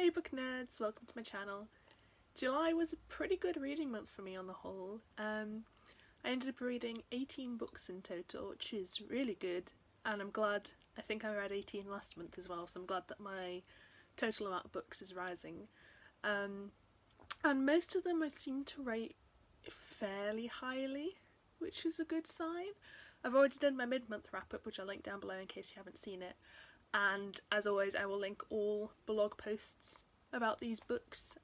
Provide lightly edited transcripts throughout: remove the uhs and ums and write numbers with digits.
Hey book nerds, welcome to my channel. July was a pretty good reading month for me on the whole. I ended up reading 18 books in total, which is really good, and I'm glad. I think I read 18 last month as well, so I'm glad that my total amount of books is rising. And most of them I seem to rate fairly highly, which is a good sign. I've already done my mid-month wrap-up, which I'll link down below in case you haven't seen it. And as always, I will link all blog posts about these books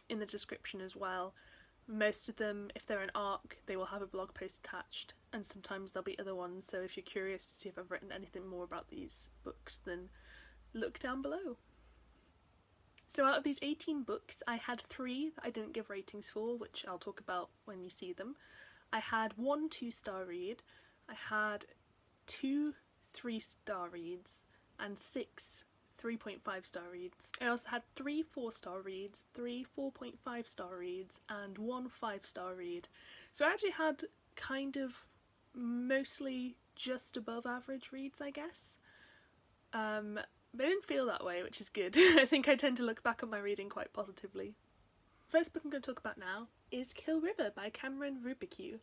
in the description as well. Most of them, if they're an arc, they will have a blog post attached, and sometimes there'll be other ones, so if you're curious to see if I've written anything more about these books, then look down below. So out of these 18 books, I had 3 that I didn't give ratings for, which I'll talk about when you see them. I had 1 2-star read, I had 2 3-star reads, and 6 3.5-star reads. I also had 3 4-star reads, 3 4.5-star reads, and 1 5-star read. So I actually had kind of mostly just above average reads, I guess. But I didn't feel that way, which is good. I think I tend to look back on my reading quite positively. First book I'm going to talk about now is Kill River by Roubique.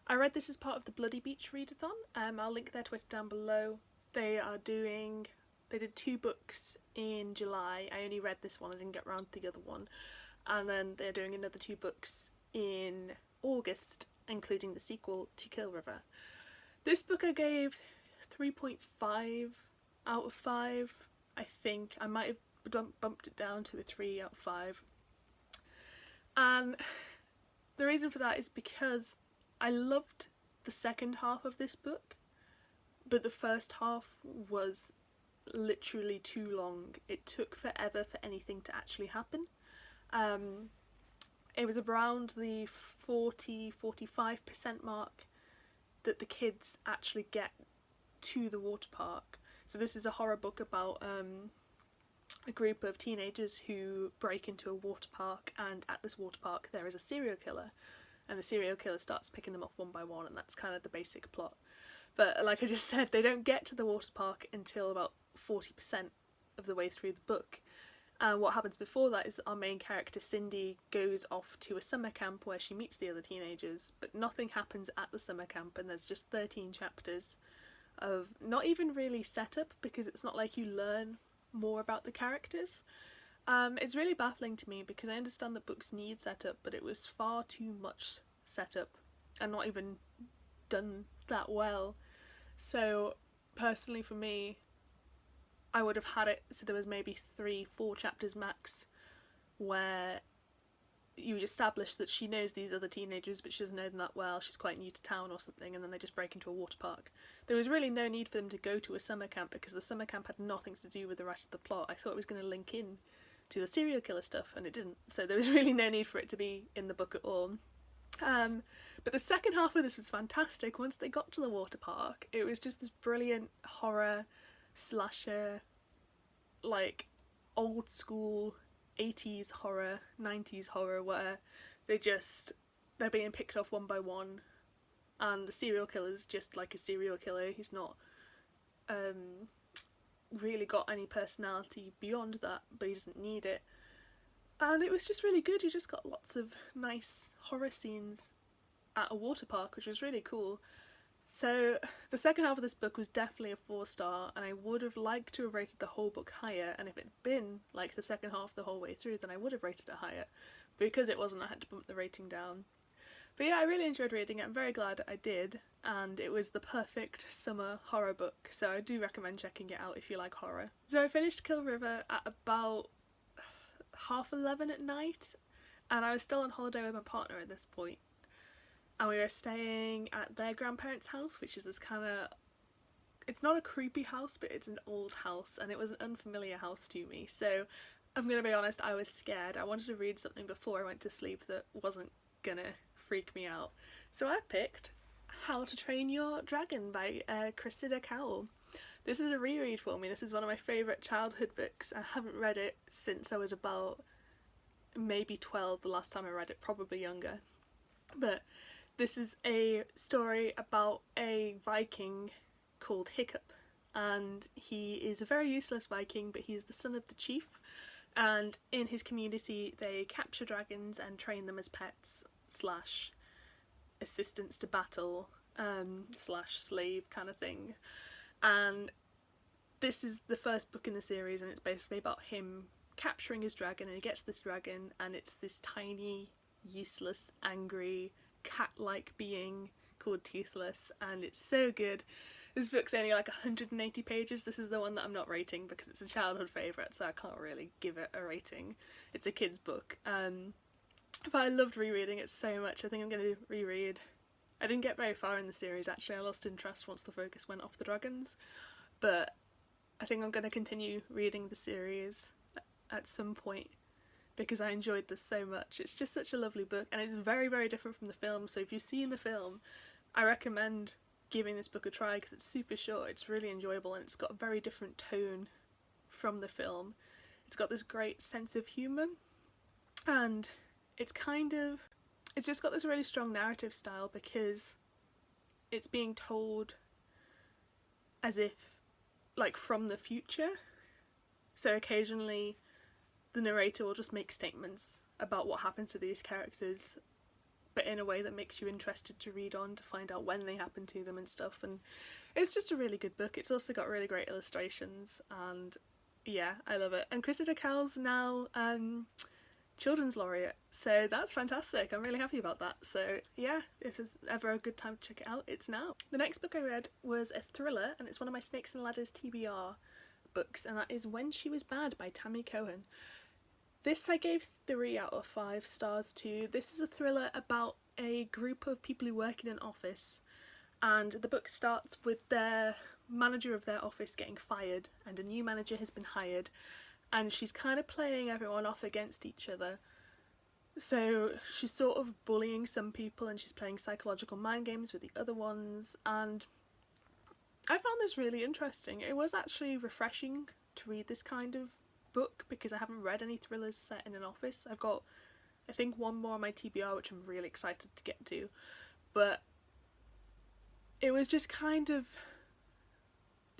I read this as part of the Bloody Beach readathon. I'll link their Twitter down below. They did 2 books in July. I only read this one, I didn't get around to the other one. And then they're doing another 2 books in August, including the sequel to Kill River. This book I gave 3.5 out of 5, I think. I might have bumped it down to a 3 out of 5. And the reason for that is because I loved the second half of this book, but the first half was literally too long. It took forever for anything to actually happen. It was around the 40-45% mark that the kids actually get to the water park. So this is a horror book about a group of teenagers who break into a water park, and at this water park there is a serial killer, and the serial killer starts picking them off one by one, and that's kind of the basic plot. But like I just said, they don't get to the water park until about 40% of the way through the book. And what happens before that is that our main character Cindy goes off to a summer camp where she meets the other teenagers, but nothing happens at the summer camp, and there's just 13 chapters of not even really setup, because it's not like you learn more about the characters. It's really baffling to me because I understand that books need setup, but it was far too much setup and not even done that well. So personally for me, I would have had it so there was maybe 3-4 chapters max where you establish that she knows these other teenagers but she doesn't know them that well, she's quite new to town or something, and then they just break into a water park. There was really no need for them to go to a summer camp because the summer camp had nothing to do with the rest of the plot. I thought it was going to link in to the serial killer stuff, and it didn't, so there was really no need for it to be in the book at all. But the second half of this was fantastic. Once they got to the water park, it was just this brilliant horror slasher, like old school 80s horror, 90s horror, where they're being picked off one by one, and the serial killer's just like a serial killer. He's not really got any personality beyond that, but he doesn't need it. And it was just really good. You just got lots of nice horror scenes at a water park, which was really cool. So the second half of this book was definitely a 4-star, and I would have liked to have rated the whole book higher, and if it had been like the second half the whole way through, then I would have rated it higher. Because it wasn't, I had to bump the rating down. But yeah, I really enjoyed reading it. I'm very glad I did, and it was the perfect summer horror book, so I do recommend checking it out if you like horror. So I finished Kill River at about 11:30 at night, and I was still on holiday with my partner at this point, and we were staying at their grandparents' house, which is this kind of, it's not a creepy house, but it's an old house, and it was an unfamiliar house to me, so I'm gonna be honest, I was scared. I wanted to read something before I went to sleep that wasn't gonna freak me out. So I picked How to Train Your Dragon by Cressida Cowell. This is a reread for me. This is one of my favourite childhood books. I haven't read it since I was about maybe 12 the last time I read it, probably younger. But this is a story about a Viking called Hiccup, and he is a very useless Viking, but he's the son of the chief, And in his community, they capture dragons and train them as pets slash assistants to battle slash slave kind of thing. And this is the first book in the series, and it's basically about him capturing his dragon, and he gets this dragon, and it's this tiny, useless, angry, cat-like being called Toothless, and it's so good. This book's only like 180 pages. This is the one that I'm not rating because it's a childhood favourite, so I can't really give it a rating. It's a kid's book. But I loved rereading it so much. I think I'm going to reread. I didn't get very far in the series, actually. I lost interest once the focus went off the dragons. But I think I'm going to continue reading the series at some point because I enjoyed this so much. It's just such a lovely book, and it's very, very different from the film. So if you've seen the film, I recommend giving this book a try because it's super short, it's really enjoyable, and it's got a very different tone from the film. It's got this great sense of humour, and it's just got this really strong narrative style because it's being told as if like from the future. So occasionally the narrator will just make statements about what happened to these characters, but in a way that makes you interested to read on to find out when they happened to them and stuff. And it's just a really good book. It's also got really great illustrations, and yeah, I love it. And Cressida Cowell's now children's laureate, so that's fantastic. I'm really happy about that. So yeah, if there's ever a good time to check it out, it's now. The next book I read was a thriller, and it's one of my Snakes and Ladders TBR books, and that is When She Was Bad by Tammy Cohen. This I gave 3 out of 5 stars to. This is a thriller about a group of people who work in an office, and the book starts with their manager of their office getting fired, and a new manager has been hired, and she's kind of playing everyone off against each other. So she's sort of bullying some people, and she's playing psychological mind games with the other ones, and I found this really interesting. It was actually refreshing to read this kind of book because I haven't read any thrillers set in an office. I've got, I think, one more on my TBR which I'm really excited to get to, but it was just kind of,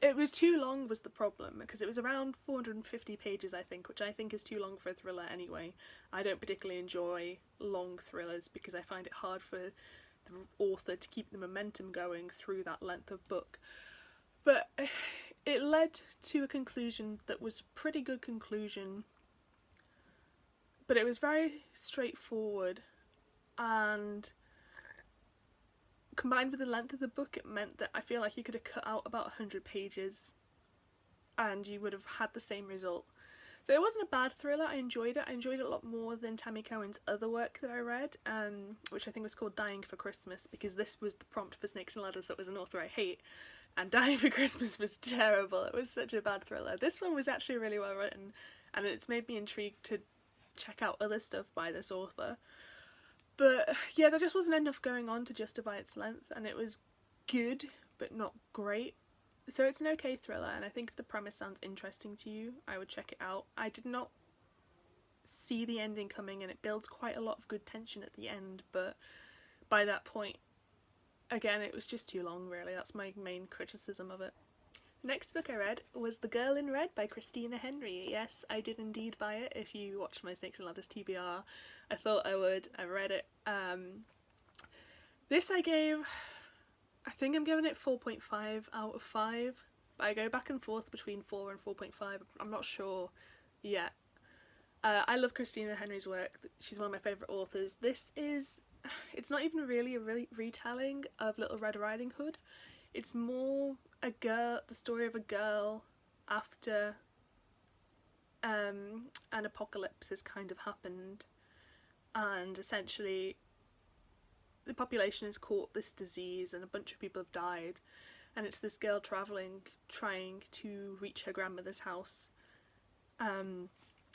it was too long was the problem, because it was around 450 pages I think, which I think is too long for a thriller anyway. I don't particularly enjoy long thrillers because I find it hard for the author to keep the momentum going through that length of book. But it led to a conclusion that was a pretty good conclusion, but it was very straightforward, and combined with the length of the book, it meant that I feel like you could have cut out about 100 pages and you would have had the same result. So it wasn't a bad thriller. I enjoyed it. I enjoyed it a lot more than Tammy Cohen's other work that I read, which I think was called Dying for Christmas, because this was the prompt for Snakes and Ladders that was an author I hate, and Dying for Christmas was terrible. It was such a bad thriller. This one was actually really well written, and it's made me intrigued to check out other stuff by this author. But yeah, there just wasn't enough going on to justify its length, and it was good but not great. So it's an okay thriller, and I think if the premise sounds interesting to you, I would check it out. I did not see the ending coming, and it builds quite a lot of good tension at the end, but by that point, again, it was just too long really. That's my main criticism of it. The next book I read was The Girl in Red by Christina Henry. Yes, I did indeed buy it. If you watched my Snakes and Ladders TBR, I thought I would. I read it. This I think I'm giving it 4.5 out of 5, but I go back and forth between 4 and 4.5. I'm not sure yet. I love Christina Henry's work. She's one of my favourite authors. It's not even really a retelling of Little Red Riding Hood. It's more the story of a girl after an apocalypse has kind of happened, and essentially the population has caught this disease and a bunch of people have died, and it's this girl travelling, trying to reach her grandmother's house,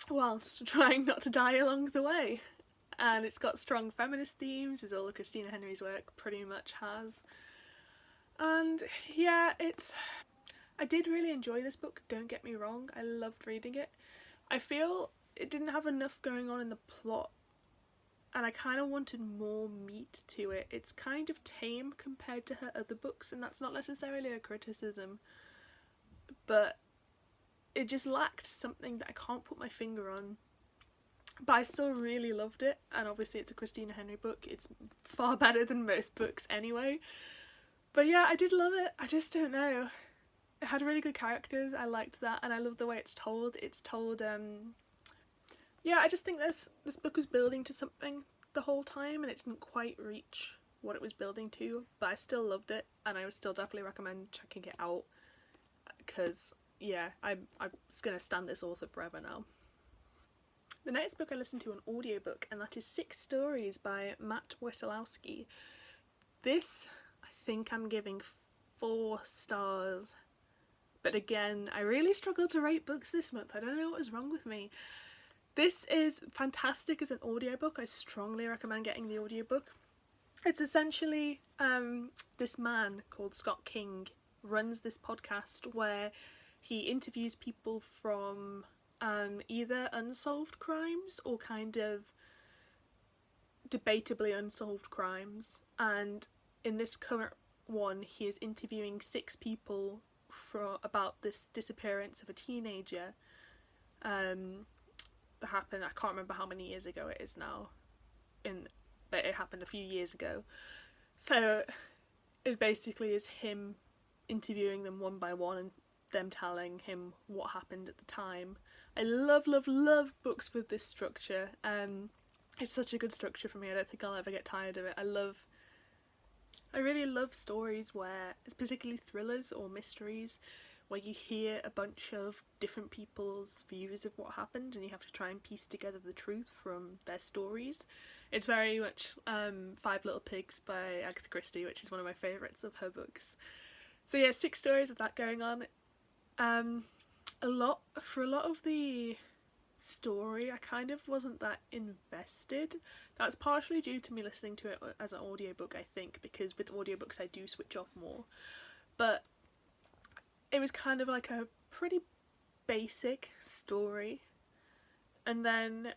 whilst trying not to die along the way. And it's got strong feminist themes, as all of Christina Henry's work pretty much has. And yeah, I did really enjoy this book, don't get me wrong. I loved reading it. I feel it didn't have enough going on in the plot, and I kind of wanted more meat to it. It's kind of tame compared to her other books, and that's not necessarily a criticism, but it just lacked something that I can't put my finger on. But I still really loved it, and obviously it's a Christina Henry book. It's far better than most books anyway. But yeah, I did love it. I just don't know. It had really good characters. I liked that, and I love the way it's told. It's told, yeah, I just think this book was building to something the whole time, and it didn't quite reach what it was building to, but I still loved it, and I would still definitely recommend checking it out, because, yeah, I'm going to stand this author forever now. The next book I listened to an audiobook, and that is 6 Stories by Matt Wesolowski. This, I think I'm giving 4 stars. But again, I really struggled to rate books this month. I don't know what was wrong with me. This is fantastic as an audiobook. I strongly recommend getting the audiobook. It's essentially this man called Scott King runs this podcast where he interviews people from either unsolved crimes or kind of debatably unsolved crimes, and in this current one he is interviewing 6 people about this disappearance of a teenager that happened, I can't remember how many years ago it is now, but it happened a few years ago. So it basically is him interviewing them one by one and them telling him what happened at the time. I love books with this structure. It's such a good structure for me. I don't think I'll ever get tired of it. I really love stories where, it's particularly thrillers or mysteries, where you hear a bunch of different people's views of what happened and you have to try and piece together the truth from their stories. It's very much 5 Little Pigs by Agatha Christie, which is one of my favourites of her books. So yeah, 6 stories of that going on. A lot of the story, I kind of wasn't that invested. That's partially due to me listening to it as an audiobook, I think, because with audiobooks I do switch off more. But it was kind of like a pretty basic story. And then,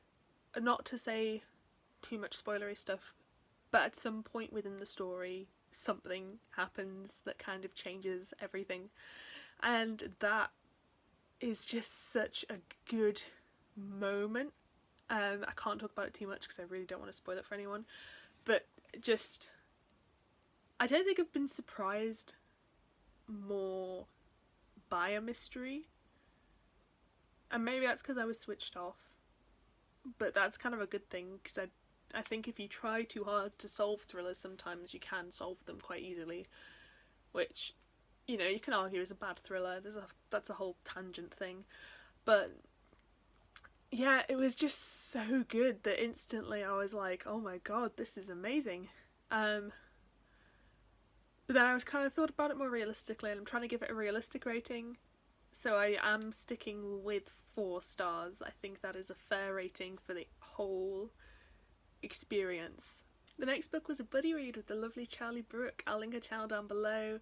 not to say too much spoilery stuff, but at some point within the story, something happens that kind of changes everything. And that is just such a good moment. I can't talk about it too much because I really don't want to spoil it for anyone, but just, I don't think I've been surprised more by a mystery, and maybe that's because I was switched off, but that's kind of a good thing, because I think if you try too hard to solve thrillers, sometimes you can solve them quite easily, which, you know, you can argue is a bad thriller. That's a whole tangent thing, but yeah, it was just so good that instantly I was like, oh my god, this is amazing. But then I was kind of thought about it more realistically, and I'm trying to give it a realistic rating, so I am sticking with 4 stars. I think that is a fair rating for the whole experience. The next book was a buddy read with the lovely Charlie Brooke. I'll link her channel down below.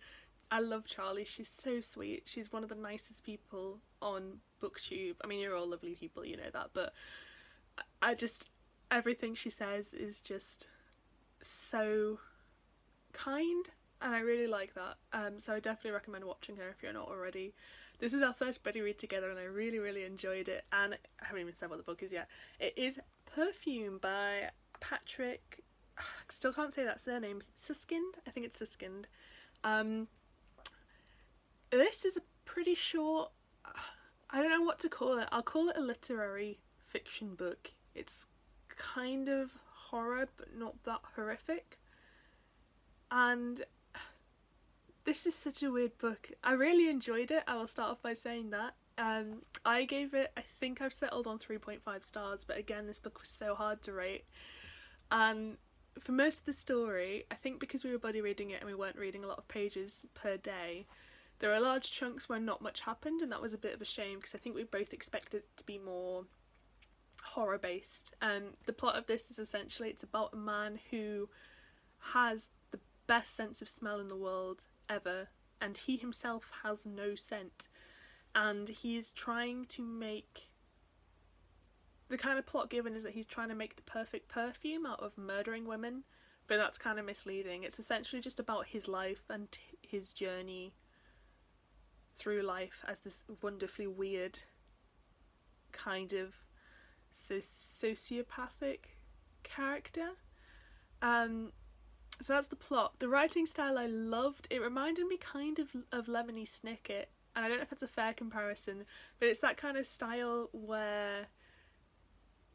I love Charlie, she's so sweet. She's one of the nicest people on BookTube. I mean, you're all lovely people, you know that, but everything she says is just so kind, and I really like that. So I definitely recommend watching her if you're not already. This is our first buddy read together, and I really enjoyed it, and I haven't even said what the book is yet. It is Perfume by Patrick, I still can't say that surname, Suskind? I think it's Suskind. This is a pretty short, I don't know what to call it. I'll call it a literary fiction book. It's kind of horror, but not that horrific. And this is such a weird book. I really enjoyed it. I will start off by saying that. I gave it, I think I've settled on 3.5 stars, but again, this book was so hard to rate. And for most of the story, I think because we were buddy reading it and we weren't reading a lot of pages per day, there are large chunks where not much happened, and that was a bit of a shame because I think we both expected it to be more horror based. The plot of this is essentially, it's about a man who has the best sense of smell in the world ever, and he himself has no scent, and he's trying to make, the kind of plot given is that he's trying to make the perfect perfume out of murdering women, but that's kind of misleading. It's essentially just about his life and his journey through life as this wonderfully weird kind of sociopathic character. So that's the plot. The writing style I loved. It reminded me kind of Lemony Snicket, and I don't know if that's a fair comparison, but it's that kind of style where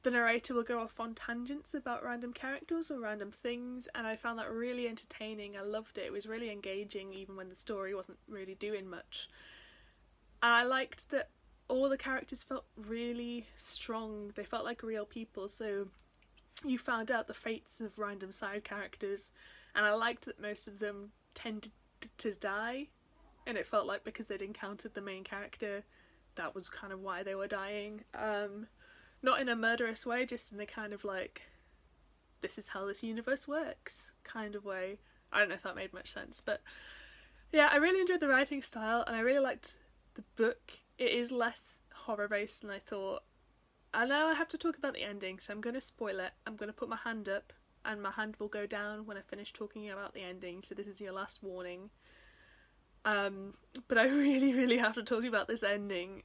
the narrator will go off on tangents about random characters or random things, and I found that really entertaining. I loved it. It was really engaging even when the story wasn't really doing much. And I liked that all the characters felt really strong. They felt like real people, so you found out the fates of random side characters, and I liked that most of them tended to die, and it felt like because they'd encountered the main character, that was kind of why they were dying. Not in a murderous way, just in a kind of like, this is how this universe works kind of way. I don't know if that made much sense, but yeah, I really enjoyed the writing style, and I really liked the book. It is less horror based than I thought. I know I have to talk about the ending, so I'm going to spoil it. I'm going to put my hand up, and my hand will go down when I finish talking about the ending, so this is your last warning. But I really, really have to talk about this ending,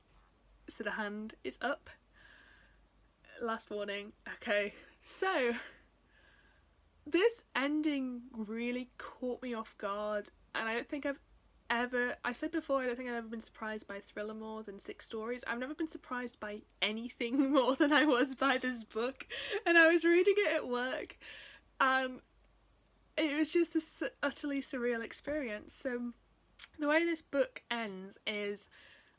so the hand is up. Last warning. Okay, so this ending really caught me off guard, and I don't think I said before, I don't think I've ever been surprised by a thriller more than 6 stories. I've never been surprised by anything more than I was by this book, and I was reading it at work, and it was just this utterly surreal experience. So the way this book ends is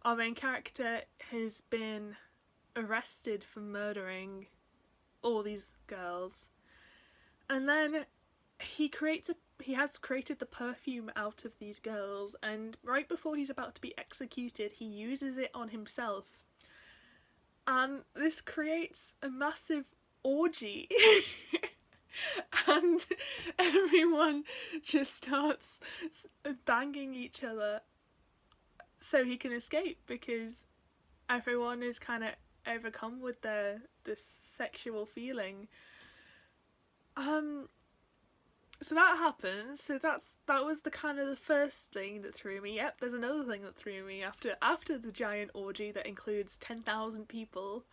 our main character has been arrested for murdering all these girls, and then he has created the perfume out of these girls, and right before he's about to be executed, he uses it on himself, and this creates a massive orgy. And everyone just starts banging each other so he can escape, because everyone is kind of overcome with this sexual feeling. So that happens. So that was the kind of the first thing that threw me. Yep, there's another thing that threw me after the giant orgy that includes 10,000 people.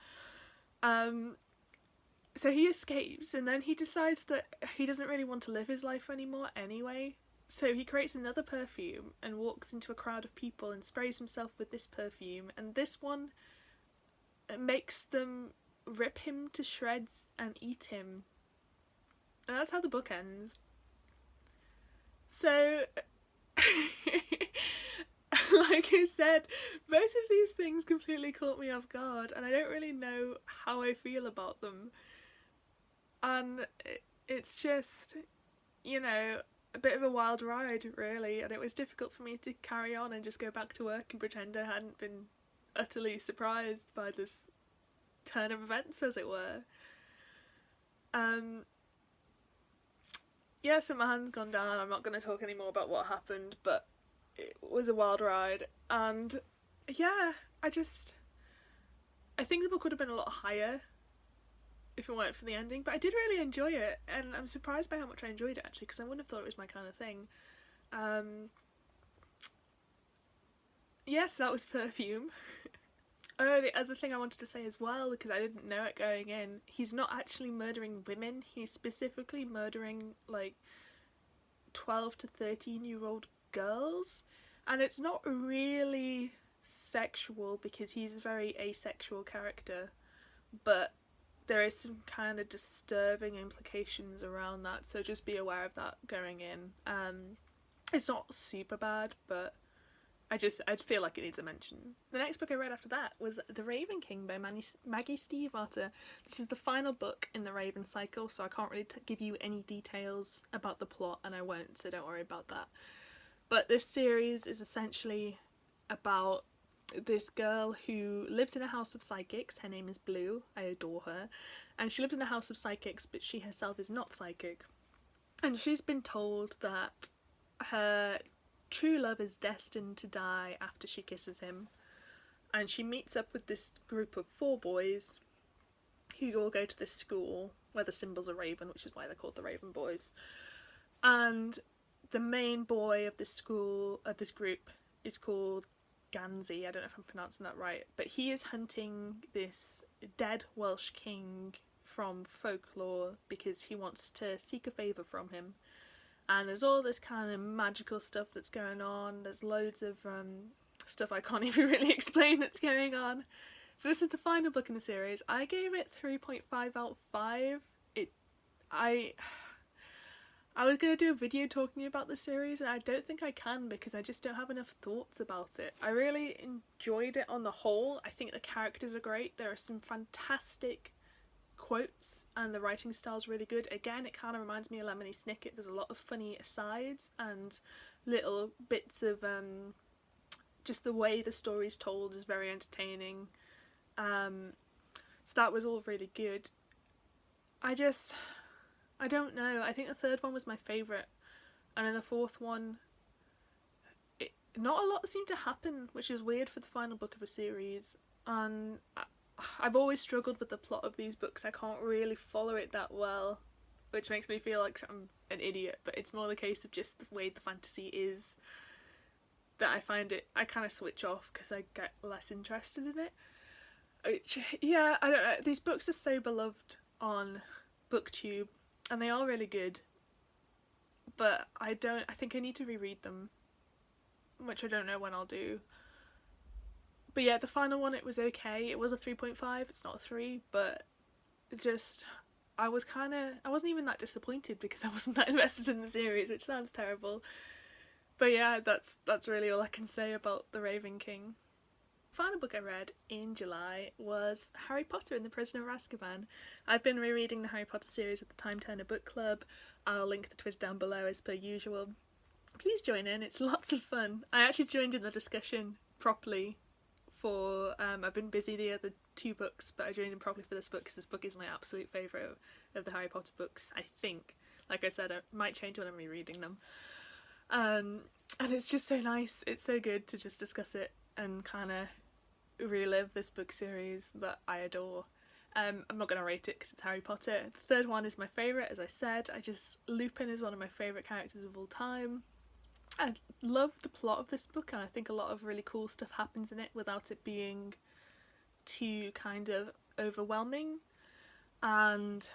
So he escapes, and then he decides that he doesn't really want to live his life anymore anyway. So he creates another perfume and walks into a crowd of people and sprays himself with this perfume, and this one makes them rip him to shreds and eat him. And that's how the book ends. So, like I said, both of these things completely caught me off guard, and I don't really know how I feel about them. And it's just, a bit of a wild ride, really, and it was difficult for me to carry on and just go back to work and pretend I hadn't been utterly surprised by this turn of events, as it were. Yeah, so my hand's gone down. I'm not going to talk any more about what happened, but it was a wild ride, and yeah, I think the book would have been a lot higher if it weren't for the ending, but I did really enjoy it, and I'm surprised by how much I enjoyed it, actually, because I wouldn't have thought it was my kind of thing. Yes, that was Perfume. Oh, the other thing I wanted to say as well, because I didn't know it going in, he's not actually murdering women, he's specifically murdering, 12 to 13-year-old girls, and it's not really sexual, because he's a very asexual character, but there is some kind of disturbing implications around that, so just be aware of that going in. It's not super bad, but I feel like it needs a mention. The next book I read after that was The Raven King by Maggie Stiefvater. This is the final book in the Raven cycle, so I can't really give you any details about the plot, and I won't, so don't worry about that. But this series is essentially about this girl who lives in a house of psychics. Her name is Blue. I adore her. And she lives in a house of psychics, but she herself is not psychic. And she's been told that her true love is destined to die after she kisses him, and she meets up with this group of 4 boys who all go to this school where the symbol's a raven, which is why they're called the Raven Boys. And the main boy of this school, of this group, is called Gansey, I don't know if I'm pronouncing that right, but he is hunting this dead Welsh king from folklore because he wants to seek a favour from him. And there's all this kind of magical stuff that's going on. There's loads of stuff I can't even really explain that's going on. So this is the final book in the series. I gave it 3.5 out of 5. I was going to do a video talking about the series, and I don't think I can because I just don't have enough thoughts about it. I really enjoyed it on the whole. I think the characters are great. There are some fantastic quotes and the writing style's really good. Again, it kind of reminds me of Lemony Snicket. There's a lot of funny asides and little bits of just the way the story's told is very entertaining. So that was all really good. I don't know. I think the third one was my favourite, and in the fourth one, not a lot seemed to happen, which is weird for the final book of a series. And I've always struggled with the plot of these books. I can't really follow it that well, which makes me feel like I'm an idiot, but it's more the case of just the way the fantasy is that I kind of switch off because I get less interested in it. Which, yeah, I don't know. These books are so beloved on BookTube, and they are really good, but I think I need to reread them, which I don't know when I'll do. But yeah, the final one, it was okay. It was a 3.5, it's not a 3, but I wasn't even that disappointed because I wasn't that invested in the series, which sounds terrible. But yeah, that's really all I can say about The Raven King. The final book I read in July was Harry Potter and the Prisoner of Azkaban. I've been rereading the Harry Potter series at the Time Turner Book Club. I'll link the Twitter down below as per usual. Please join in, it's lots of fun. I actually joined in the discussion properly for, I've been busy the other 2 books, but I joined in properly for this book because this book is my absolute favourite of the Harry Potter books, I think. Like I said, I might change when I'm rereading them. And it's just so nice, it's so good to just discuss it and kind of relive this book series that I adore. I'm not going to rate it because it's Harry Potter. The third one is my favourite, as I said. Lupin is one of my favourite characters of all time. I love the plot of this book, and I think a lot of really cool stuff happens in it without it being too kind of overwhelming. And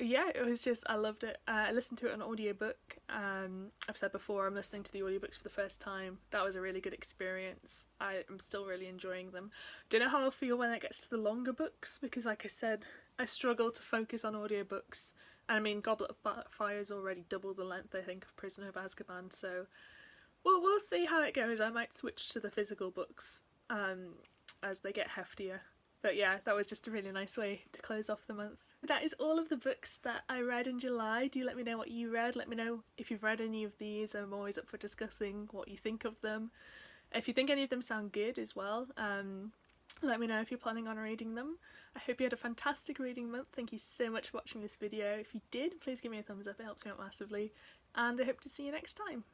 yeah, it was just, I loved it. I listened to it on audiobook. I've said before, I'm listening to the audiobooks for the first time. That was a really good experience. I'm still really enjoying them. Don't know how I'll feel when it gets to the longer books, because like I said, I struggle to focus on audiobooks. And I mean, Goblet of Fire is already double the length, I think, of Prisoner of Azkaban, so we'll see how it goes. I might switch to the physical books as they get heftier. But yeah, that was just a really nice way to close off the month. That is all of the books that I read in July. Do let me know what you read. Let me know if you've read any of these. I'm always up for discussing what you think of them. If you think any of them sound good as well, let me know if you're planning on reading them. I hope you had a fantastic reading month. Thank you so much for watching this video. If you did, please give me a thumbs up. It helps me out massively. And I hope to see you next time.